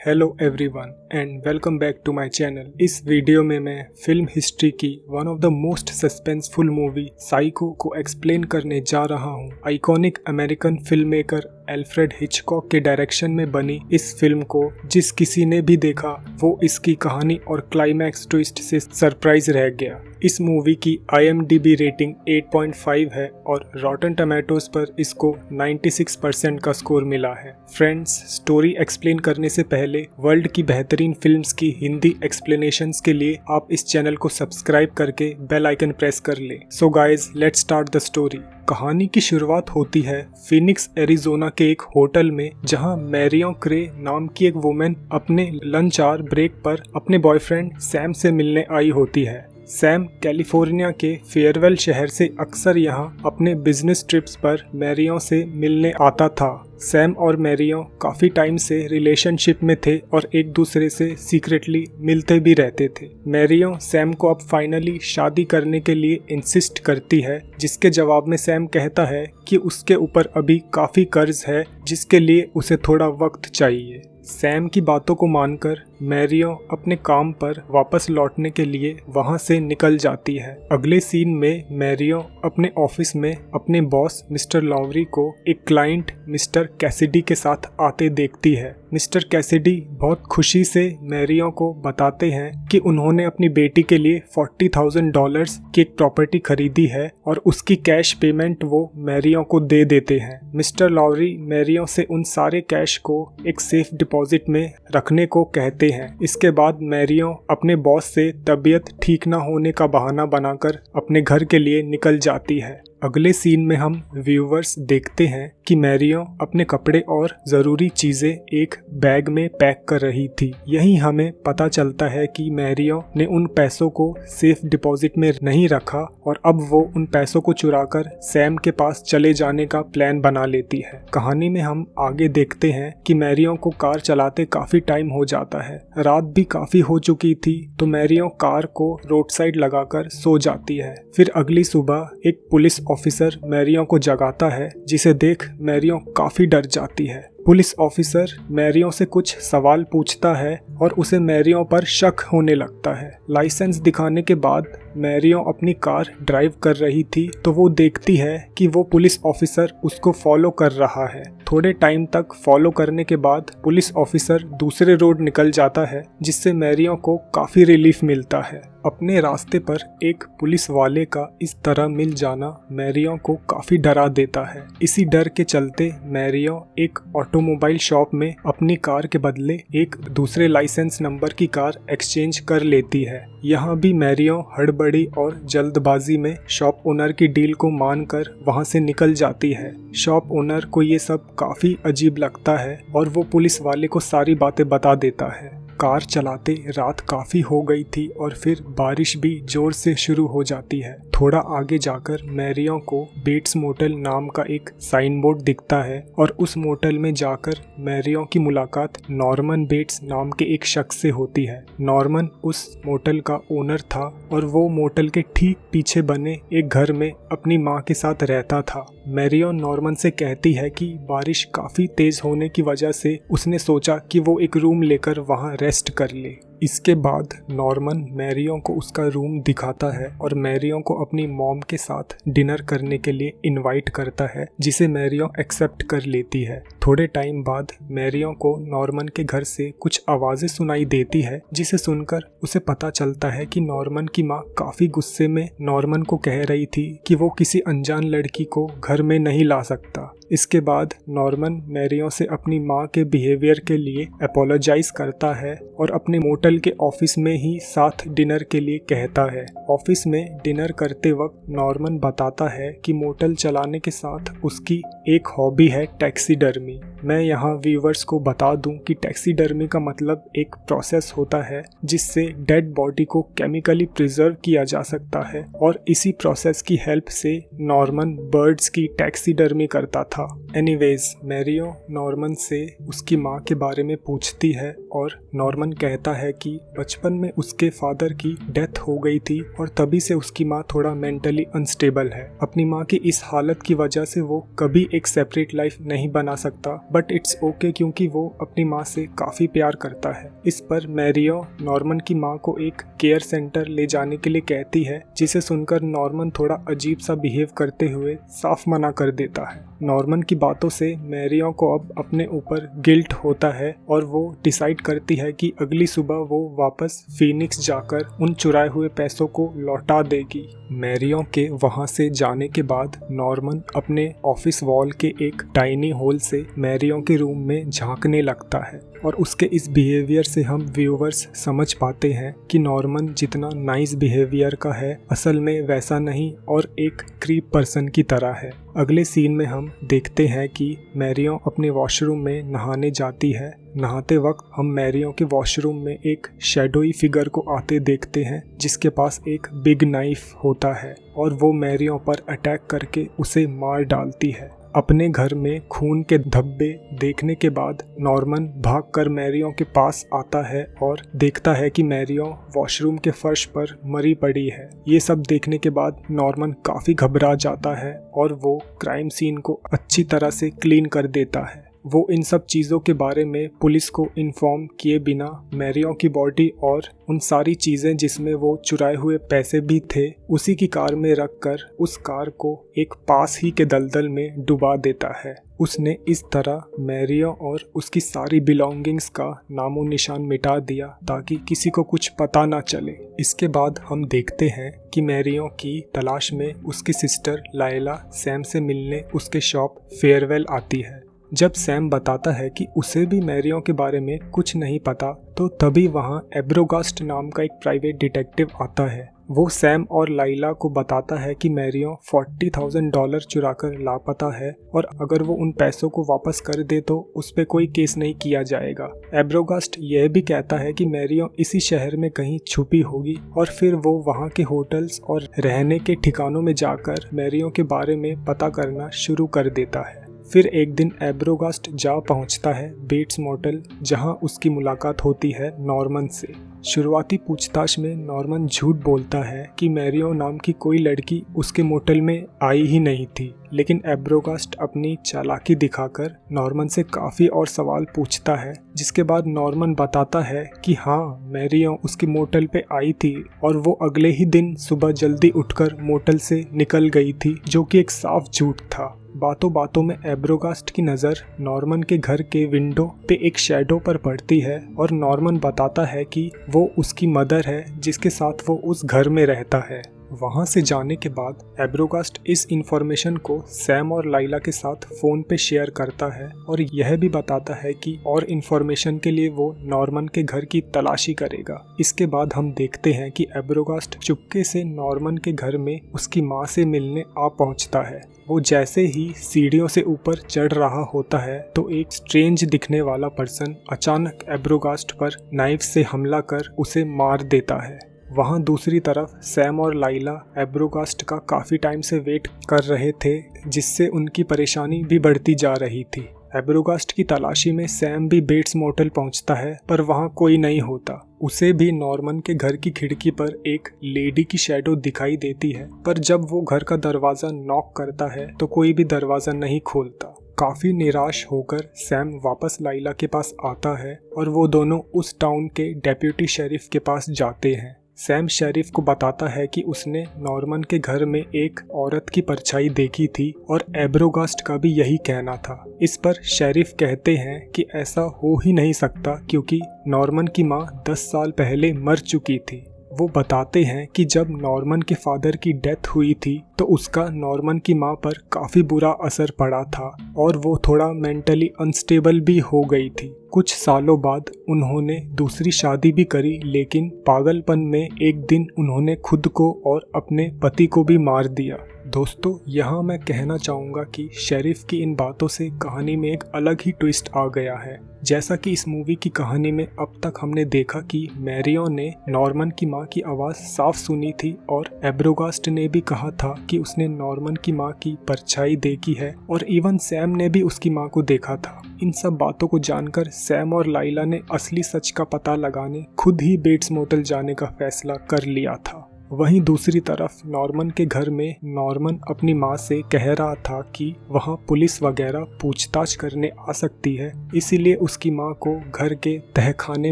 Hello everyone and welcome back to my channel. इस video में मैं फिल्म हिस्ट्री की one of the most suspenseful movie Psycho को explain करने जा रहा हूँ। Iconic American film maker Alfred Hitchcock के डायरेक्शन में बनी इस फिल्म को जिस किसी ने भी देखा वो इसकी कहानी और क्लाइमैक्स ट्विस्ट से सरप्राइज रह गया। इस मूवी की IMDb रेटिंग 8.5 है और रॉटन टमेटोज पर इसको 96% का स्कोर मिला है। फ्रेंड्स, स्टोरी एक्सप्लेन करने से पहले वर्ल्ड की बेहतरीन फिल्म्स की हिंदी एक्सप्लेनेशंस के लिए आप इस चैनल को सब्सक्राइब करके बेल आइकन प्रेस कर ले। So guys, let's start the story. कहानी की शुरुआत होती है फिनिक्स एरिजोना के एक होटल में, जहां मैरियों क्रे नाम की एक वुमेन अपने लंच आवर ब्रेक पर अपने बॉयफ्रेंड सैम से मिलने आई होती है। सैम कैलिफोर्निया के फेयरवेल शहर से अक्सर यहां अपने बिजनेस ट्रिप्स पर मैरियों से मिलने आता था। सैम और मैरियों काफ़ी टाइम से रिलेशनशिप में थे और एक दूसरे से सीक्रेटली मिलते भी रहते थे। मैरियों सैम को अब फाइनली शादी करने के लिए इंसिस्ट करती है, जिसके जवाब में सैम कहता है कि उसके ऊपर अभी काफ़ी कर्ज है जिसके लिए उसे थोड़ा वक्त चाहिए। सैम की बातों को मानकर मैरियों अपने काम पर वापस लौटने के लिए वहां से निकल जाती है। अगले सीन में मैरियों अपने ऑफिस में अपने बॉस मिस्टर लॉवरी को एक क्लाइंट मिस्टर कैसिडी के साथ आते देखती है। मिस्टर कैसिडी बहुत खुशी से मैरियों को बताते हैं कि उन्होंने अपनी बेटी के लिए $40,000 की एक प्रॉपर्टी खरीदी है और उसकी कैश पेमेंट वो मैरियों को दे देते हैं। मिस्टर लॉवरी मैरियों से उन सारे कैश को एक सेफ डिपॉजिट में रखने को कहते हैं। इसके बाद मैरियों अपने बॉस से तबीयत ठीक न होने का बहाना बनाकर अपने घर के लिए निकल जाती है। अगले सीन में हम व्यूवर्स देखते हैं कि मैरियों अपने कपड़े और ज़रूरी चीज़ें एक बैग में पैक कर रही थी। यहीं हमें पता चलता है कि मैरियों ने उन पैसों को सेफ डिपॉजिट में नहीं रखा और अब वो उन पैसों को चुराकर सैम के पास चले जाने का प्लान बना लेती है। कहानी में हम आगे देखते हैं कि मैरियों को कार चलाते काफ़ी टाइम हो जाता है। रात भी काफ़ी हो चुकी थी तो मैरियों कार को रोड साइड लगाकर सो जाती है। फिर अगली सुबह एक पुलिस ऑफिसर मैरियों को जगाता है, जिसे देख मैरियों काफी डर जाती है। पुलिस ऑफिसर मैरियों से कुछ सवाल पूछता है और उसे मैरियों पर शक होने लगता है। लाइसेंस दिखाने के बाद मैरियों अपनी कार ड्राइव कर रही थी तो वो देखती है कि वो पुलिस ऑफिसर उसको फॉलो कर रहा है। थोड़े टाइम तक फॉलो करने के बाद पुलिस ऑफिसर दूसरे रोड निकल जाता है, जिससे मैरियों को काफी रिलीफ मिलता है। अपने रास्ते पर एक पुलिस वाले का इस तरह मिल जाना मैरियों को काफी डरा देता है। इसी डर के चलते मैरियों एक ऑटोमोबाइल शॉप में अपनी कार के बदले एक दूसरे लाइसेंस नंबर की कार एक्सचेंज कर लेती है। यहाँ भी मैरियों हड़बड़ी और जल्दबाजी में शॉप ओनर की डील को मानकर वहाँ से निकल जाती है। शॉप ओनर को ये सब काफी अजीब लगता है और वो पुलिस वाले को सारी बातें बता देता है। कार चलाते रात काफी हो गई थी और फिर बारिश भी जोर से शुरू हो जाती है। थोड़ा आगे जाकर मैरियों को बेट्स मोटल नाम का एक साइन बोर्ड दिखता है और उस मोटल में जाकर मैरियों की मुलाकात नॉर्मन बेट्स नाम के एक शख्स से होती है। नॉर्मन उस मोटल का ओनर था और वो मोटल के ठीक पीछे बने एक घर में अपनी माँ के साथ रहता था। मैरियों नॉर्मन से कहती है कि बारिश काफी तेज होने की वजह से उसने सोचा कि वो एक रूम लेकर वहाँ रेस्ट कर ले। इसके बाद नॉर्मन मैरियों को उसका रूम दिखाता है और मैरियों को अपनी मॉम के साथ डिनर करने के लिए इनवाइट करता है, जिसे मैरियों एक्सेप्ट कर लेती है। थोड़े टाइम बाद मैरियों को नॉर्मन के घर से कुछ आवाज़ें सुनाई देती है, जिसे सुनकर उसे पता चलता है कि नॉर्मन की माँ काफ़ी गुस्से में नॉर्मन को कह रही थी कि वो किसी अनजान लड़की को घर में नहीं ला सकता। इसके बाद नॉर्मन मैरियों से अपनी माँ के बिहेवियर के लिए अपोलोजाइज करता है और अपने मोटल के ऑफिस में ही साथ डिनर के लिए कहता है। ऑफिस में डिनर करते वक्त नॉर्मन बताता है कि मोटल चलाने के साथ उसकी एक हॉबी है टैक्सीडर्मी। मैं यहाँ व्यूवर्स को बता दूं कि टैक्सीडर्मी का मतलब एक प्रोसेस होता है जिससे डेड बॉडी को केमिकली प्रिजर्व किया जा सकता है और इसी प्रोसेस की हेल्प से नॉर्मन बर्ड्स की टैक्सीडर्मी करता था। था। एनीवेज, मैरियो नॉर्मन से उसकी माँ के बारे में पूछती है और नॉर्मन कहता है कि बचपन में उसके फादर की डेथ हो गई थी और तभी से उसकी माँ थोड़ा मेंटली अनस्टेबल है। अपनी माँ की इस हालत की वजह से वो कभी एक सेपरेट लाइफ नहीं बना सकता, बट इट्स ओके क्योंकि वो अपनी माँ से काफी प्यार करता है। इस पर मैरियो नॉर्मन की माँ को एक केयर सेंटर ले जाने के लिए कहती है, जिसे सुनकर नॉर्मन थोड़ा अजीब सा बिहेव करते हुए साफ मना कर देता है। नॉर्मन की बातों से मैरियो को अब अपने ऊपर गिल्ट होता है और वो डिसाइड करती है कि अगली सुबह वो वापस फीनिक्स जाकर उन चुराए हुए पैसों को लौटा देगी। मैरियो के वहां से जाने के बाद नॉर्मन अपने ऑफिस वॉल के एक टाइनी होल से मैरियो के रूम में झांकने लगता है और उसके इस बिहेवियर से हम व्यूवर्स समझ पाते हैं कि नॉर्मन जितना नाइस बिहेवियर का है असल में वैसा नहीं और एक क्रीप पर्सन की तरह है। अगले सीन में हम देखते हैं कि मैरियो अपने वॉशरूम में नहाने जाती है। नहाते वक्त हम मैरियो के वॉशरूम में एक शैडोई फिगर को आते देखते हैं जिसके पास एक बिग नाइफ होता है और वो मैरियो पर अटैक करके उसे मार डालती है। अपने घर में खून के धब्बे देखने के बाद नॉर्मन भागकर मैरियो के पास आता है और देखता है कि मैरियो वॉशरूम के फर्श पर मरी पड़ी है। ये सब देखने के बाद नॉर्मन काफी घबरा जाता है और वो क्राइम सीन को अच्छी तरह से क्लीन कर देता है। वो इन सब चीज़ों के बारे में पुलिस को इन्फॉर्म किए बिना मैरियो की बॉडी और उन सारी चीज़ें जिसमें वो चुराए हुए पैसे भी थे उसी की कार में रखकर उस कार को एक पास ही के दलदल में डुबा देता है। उसने इस तरह मैरियो और उसकी सारी बिलोंगिंग्स का नामो निशान मिटा दिया ताकि किसी को कुछ पता ना चले। इसके बाद हम देखते हैं कि मैरियो की तलाश में उसकी सिस्टर लायला सैम से मिलने उसके शॉप फेयरवेल आती है। जब सैम बताता है कि उसे भी मैरियो के बारे में कुछ नहीं पता तो तभी वहाँ एब्रोगास्ट नाम का एक प्राइवेट डिटेक्टिव आता है। वो सैम और लाइला को बताता है कि मैरियो $40,000 चुराकर लापता है और अगर वो उन पैसों को वापस कर दे तो उस पर कोई केस नहीं किया जाएगा। एब्रोगास्ट यह भी कहता है कि मैरियो इसी शहर में कहीं छुपी होगी और फिर वो वहाँ के होटल्स और रहने के ठिकानों में जाकर मैरियो के बारे में पता करना शुरू कर देता है। फिर एक दिन एब्रोगास्ट जा पहुंचता है बेट्स मोटेल जहां उसकी मुलाकात होती है नॉर्मन से। शुरुआती पूछताछ में नॉर्मन झूठ बोलता है कि मैरियो नाम की कोई लड़की उसके मोटेल में आई ही नहीं थी, लेकिन एब्रोगास्ट अपनी चालाकी दिखाकर नॉर्मन से काफ़ी और सवाल पूछता है, जिसके बाद नॉर्मन बताता है कि हाँ मैरियो उसके मोटेल पे आई थी और वो अगले ही दिन सुबह जल्दी उठकर मोटेल से निकल गई थी, जो कि एक साफ झूठ था। बातों बातों में एब्रोगास्ट की नज़र नॉर्मन के घर के विंडो पे एक शैडो पर पड़ती है और नॉर्मन बताता है कि वो उसकी मदर है जिसके साथ वो उस घर में रहता है। वहाँ से जाने के बाद एब्रोगास्ट इस इंफॉर्मेशन को सैम और लाइला के साथ फ़ोन पे शेयर करता है और यह भी बताता है कि और इंफॉर्मेशन के लिए वो नॉर्मन के घर की तलाशी करेगा। इसके बाद हम देखते हैं कि एब्रोगास्ट चुपके से नॉर्मन के घर में उसकी माँ से मिलने आ पहुँचता है। वो जैसे ही सीढ़ियों से ऊपर चढ़ रहा होता है तो एक स्ट्रेंज दिखने वाला पर्सन अचानक एब्रोगास्ट पर नाइफ से हमला कर उसे मार देता है। वहाँ दूसरी तरफ सैम और लाइला एब्रोगास्ट का काफ़ी टाइम से वेट कर रहे थे, जिससे उनकी परेशानी भी बढ़ती जा रही थी। एब्रोगास्ट की तलाशी में सैम भी बेट्स मोटेल पहुंचता है पर वहाँ कोई नहीं होता। उसे भी नॉर्मन के घर की खिड़की पर एक लेडी की शैडो दिखाई देती है, पर जब वो घर का दरवाज़ा नॉक करता है तो कोई भी दरवाज़ा नहीं खोलता। काफ़ी निराश होकर सैम वापस लाइला के पास आता है और वो दोनों उस टाउन के डेप्यूटी शेरिफ के पास जाते हैं। सैम शेरिफ को बताता है कि उसने नॉर्मन के घर में एक औरत की परछाई देखी थी और एब्रोगास्ट का भी यही कहना था। इस पर शेरिफ कहते हैं कि ऐसा हो ही नहीं सकता क्योंकि नॉर्मन की माँ 10 साल पहले मर चुकी थी। वो बताते हैं कि जब नॉर्मन के फादर की डेथ हुई थी तो उसका नॉर्मन की माँ पर काफ़ी बुरा असर पड़ा था और वो थोड़ा मेंटली अनस्टेबल भी हो गई थी। कुछ सालों बाद उन्होंने दूसरी शादी भी करी, लेकिन पागलपन में एक दिन उन्होंने खुद को और अपने पति को भी मार दिया। दोस्तों, यहाँ मैं कहना चाहूँगा कि शेरिफ की इन बातों से कहानी में एक अलग ही ट्विस्ट आ गया है। जैसा कि इस मूवी की कहानी में अब तक हमने देखा कि मैरियन ने नॉर्मन की मां की आवाज़ साफ सुनी थी और एब्रोगास्ट ने भी कहा था कि उसने नॉर्मन की मां की परछाई देखी है और इवन सैम ने भी उसकी मां को देखा था। इन सब बातों को जानकर सैम और लाइला ने असली सच का पता लगाने खुद ही बेट्स मोटल जाने का फैसला कर लिया था। वहीं दूसरी तरफ नॉर्मन के घर में नॉर्मन अपनी मां से कह रहा था कि वहां पुलिस वगैरह पूछताछ करने आ सकती है, इसीलिए उसकी मां को घर के तहखाने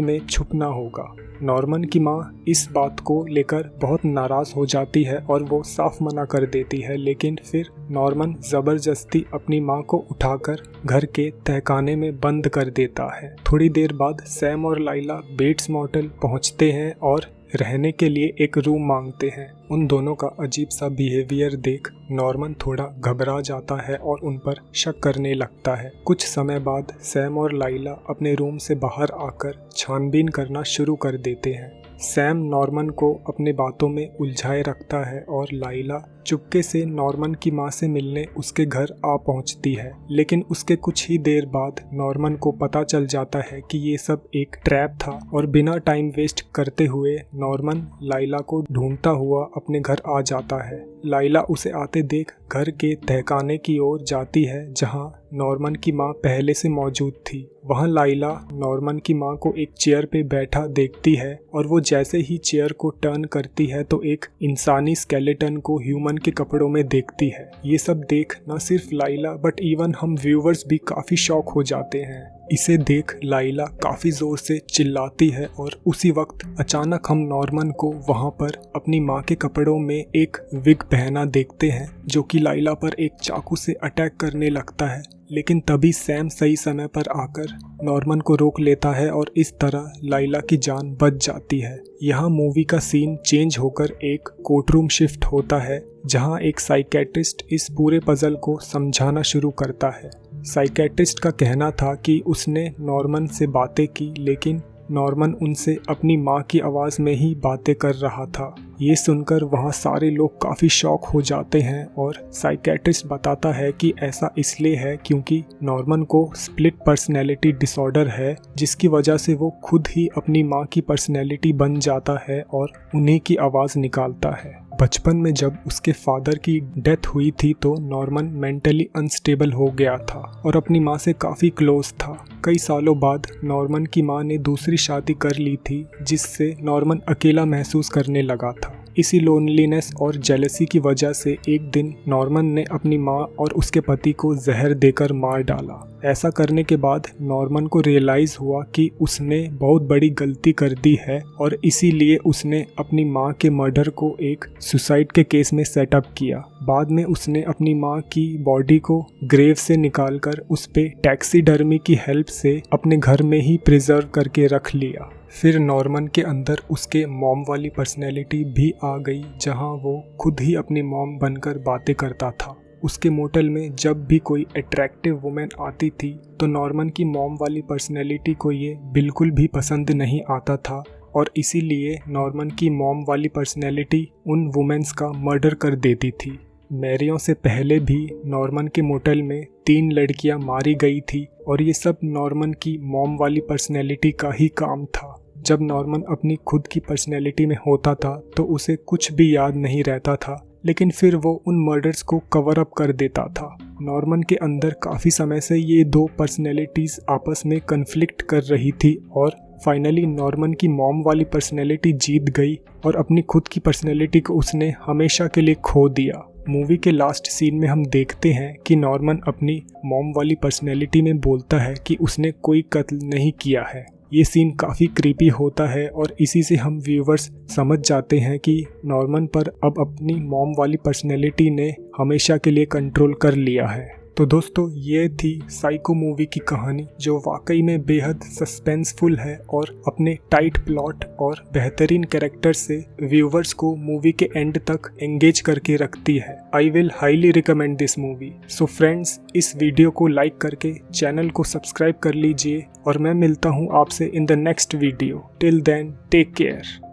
में छुपना होगा। नॉर्मन की मां इस बात को लेकर बहुत नाराज हो जाती है और वो साफ मना कर देती है, लेकिन फिर नॉर्मन जबरदस्ती अपनी मां को उठाकर घर के तहखाने में बंद कर देता है। थोड़ी देर बाद सैम और लाइला बेट्स मोटल पहुंचते हैं और रहने के लिए एक रूम मांगते हैं। उन दोनों का अजीब सा बिहेवियर देख नॉर्मन थोड़ा घबरा जाता है और उन पर शक करने लगता है। कुछ समय बाद सैम और लाइला अपने रूम से बाहर आकर छानबीन करना शुरू कर देते हैं। सैम नॉर्मन को अपने बातों में उलझाए रखता है और लाइला चुपके से नॉर्मन की मां से मिलने उसके घर आ पहुंचती है, लेकिन उसके कुछ ही देर बाद नॉर्मन को पता चल जाता है कि ये सब एक ट्रैप था और बिना टाइम वेस्ट करते हुए नॉर्मन लाइला को ढूंढता हुआ अपने घर आ जाता है। लाइला उसे आते देख घर के तहखाने की ओर जाती है जहां नॉर्मन की मां पहले से मौजूद थी। वहां लाइला नॉर्मन की मां को एक चेयर पे बैठा देखती है और वो जैसे ही चेयर को टर्न करती है तो एक इंसानी स्केलेटन को ह्यूमन के कपड़ों में देखती है। ये सब देख न सिर्फ लाइला बट इवन हम व्यूवर्स भी काफी शॉक हो जाते हैं। इसे देख लाइला काफी जोर से चिल्लाती है और उसी वक्त अचानक हम नॉर्मन को वहां पर अपनी मां के कपड़ों में एक विग पहना देखते हैं जो कि लाइला पर एक चाकू से अटैक करने लगता है, लेकिन तभी सैम सही समय पर आकर नॉर्मन को रोक लेता है और इस तरह लाइला की जान बच जाती है। यहाँ मूवी का सीन चेंज होकर एक कोर्टरूम शिफ्ट होता है जहाँ एक साइकेट्रिस्ट इस पूरे पजल को समझाना शुरू करता है। साइकेट्रिस्ट का कहना था कि उसने नॉर्मन से बातें की, लेकिन नॉर्मन उनसे अपनी मां की आवाज़ में ही बातें कर रहा था। ये सुनकर वहाँ सारे लोग काफ़ी शॉक हो जाते हैं और साइकेट्रिस्ट बताता है कि ऐसा इसलिए है क्योंकि नॉर्मन को स्प्लिट पर्सनैलिटी डिसऑर्डर है, जिसकी वजह से वो खुद ही अपनी मां की पर्सनैलिटी बन जाता है और उन्हीं की आवाज़ निकालता है। बचपन में जब उसके फादर की डेथ हुई थी तो नॉर्मन मेंटली अनस्टेबल हो गया था और अपनी मां से काफ़ी क्लोज था। कई सालों बाद नॉर्मन की मां ने दूसरी शादी कर ली थी, जिससे नॉर्मन अकेला महसूस करने लगा था। इसी लोनलीनेस और जेलसी की वजह से एक दिन नॉर्मन ने अपनी मां और उसके पति को जहर देकर मार डाला। ऐसा करने के बाद नॉर्मन को रियलाइज़ हुआ कि उसने बहुत बड़ी गलती कर दी है और इसीलिए उसने अपनी मां के मर्डर को एक सुसाइड के केस में सेटअप किया। बाद में उसने अपनी मां की बॉडी को ग्रेव से निकालकर उस पे टैक्सीडर्मी की हेल्प से अपने घर में ही प्रिजर्व करके रख लिया। फिर नॉर्मन के अंदर उसके मॉम वाली पर्सनैलिटी भी आ गई, जहां वो खुद ही अपनी मॉम बनकर बातें करता था। उसके मोटल में जब भी कोई अट्रैक्टिव वुमेन आती थी तो नॉर्मन की मॉम वाली पर्सनैलिटी को ये बिल्कुल भी पसंद नहीं आता था और इसीलिए नॉर्मन की मॉम वाली पर्सनैलिटी उन वुमेन्स का मर्डर कर देती थी। मैरियन से पहले भी नॉर्मन के मोटल में 3 लड़कियां मारी गई थी और ये सब नॉर्मन की मॉम वाली पर्सनैलिटी का ही काम था। जब नॉर्मन अपनी खुद की पर्सनैलिटी में होता था तो उसे कुछ भी याद नहीं रहता था, लेकिन फिर वो उन मर्डर्स को कवर अप कर देता था। नॉर्मन के अंदर काफ़ी समय से ये 2 पर्सनैलिटीज़ आपस में कन्फ्लिक्ट कर रही थी और फाइनली नॉर्मन की मॉम वाली पर्सनैलिटी जीत गई और अपनी खुद की पर्सनैलिटी को उसने हमेशा के लिए खो दिया। मूवी के लास्ट सीन में हम देखते हैं कि नॉर्मन अपनी मॉम वाली पर्सनैलिटी में बोलता है कि उसने कोई कत्ल नहीं किया है। ये सीन काफ़ी क्रीपी होता है और इसी से हम व्यूवर्स समझ जाते हैं कि नॉर्मन पर अब अपनी मॉम वाली पर्सनैलिटी ने हमेशा के लिए कंट्रोल कर लिया है। तो दोस्तों, ये थी साइको मूवी की कहानी, जो वाकई में बेहद सस्पेंसफुल है और अपने टाइट प्लॉट और बेहतरीन कैरेक्टर से व्यूवर्स को मूवी के एंड तक एंगेज करके रखती है। I will highly recommend this movie. So friends, इस वीडियो को लाइक करके चैनल को सब्सक्राइब कर लीजिए और मैं मिलता हूँ आपसे in the next video. Till then, take care.